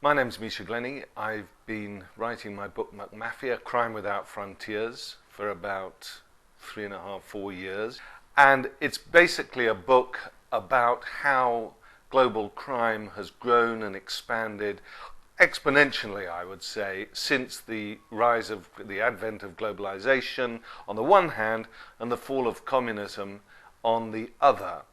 My name's Misha Glenny. I've been writing my book McMafia, Crime Without Frontiers, for about 3.5, 4 years. And it's basically a book about how global crime has grown and expanded exponentially, I would say, since the rise of the advent of globalization on the one hand and the fall of communism on the other.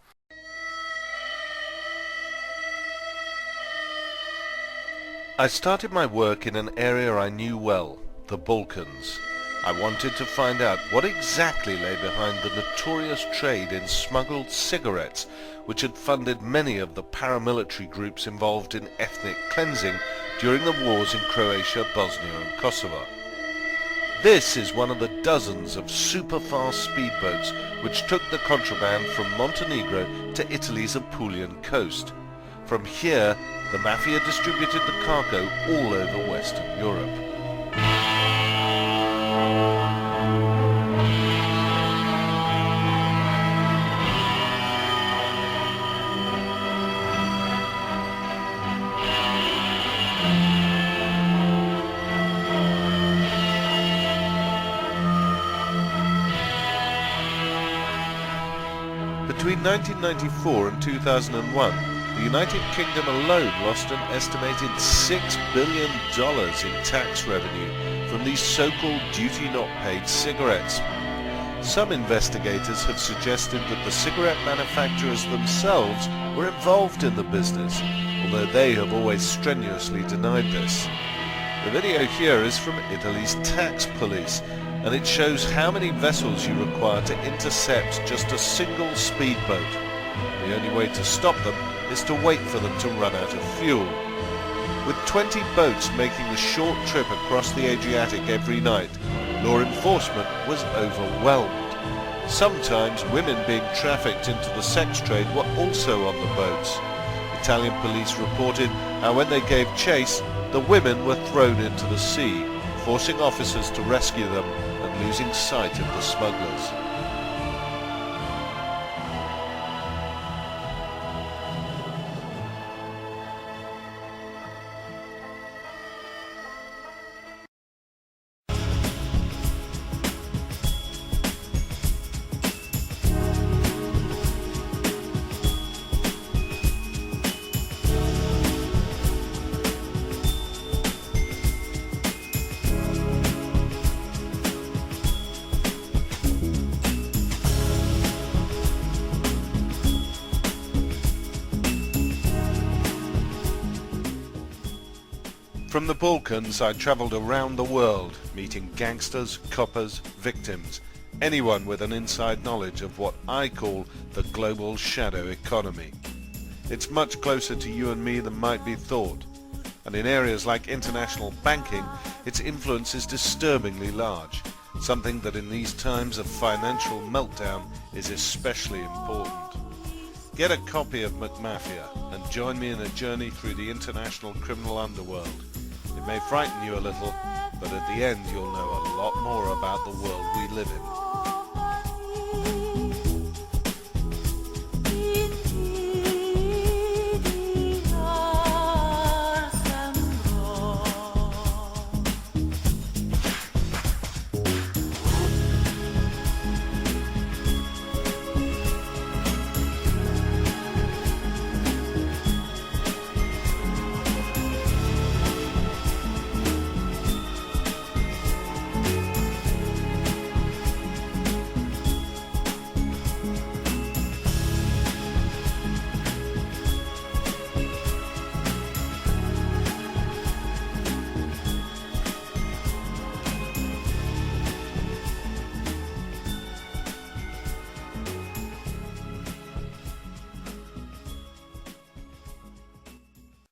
I started my work in an area I knew well, the Balkans. I wanted to find out what exactly lay behind the notorious trade in smuggled cigarettes, which had funded many of the paramilitary groups involved in ethnic cleansing during the wars in Croatia, Bosnia and Kosovo. This is one of the dozens of super-fast speedboats which took the contraband from Montenegro to Italy's Apulian coast. From here, the Mafia distributed the cargo all over Western Europe. Between 1994 and 2001, the United Kingdom alone lost an estimated $6 billion in tax revenue from these so-called duty-not-paid cigarettes. Some investigators have suggested that the cigarette manufacturers themselves were involved in the business, although they have always strenuously denied this. The video here is from Italy's tax police, and it shows how many vessels you require to intercept just a single speedboat. The only way to stop them is to wait for them to run out of fuel. With 20 boats making the short trip across the Adriatic every night, law enforcement was overwhelmed. Sometimes women being trafficked into the sex trade were also on the boats. Italian police reported how when they gave chase, the women were thrown into the sea, forcing officers to rescue them and losing sight of the smugglers. From the Balkans, I travelled around the world, meeting gangsters, coppers, victims, anyone with an inside knowledge of what I call the global shadow economy. It's much closer to you and me than might be thought, and in areas like international banking, its influence is disturbingly large, something that in these times of financial meltdown is especially important. Get a copy of McMafia and join me in a journey through the international criminal underworld. It may frighten you a little, but at the end you'll know a lot more about the world we live in.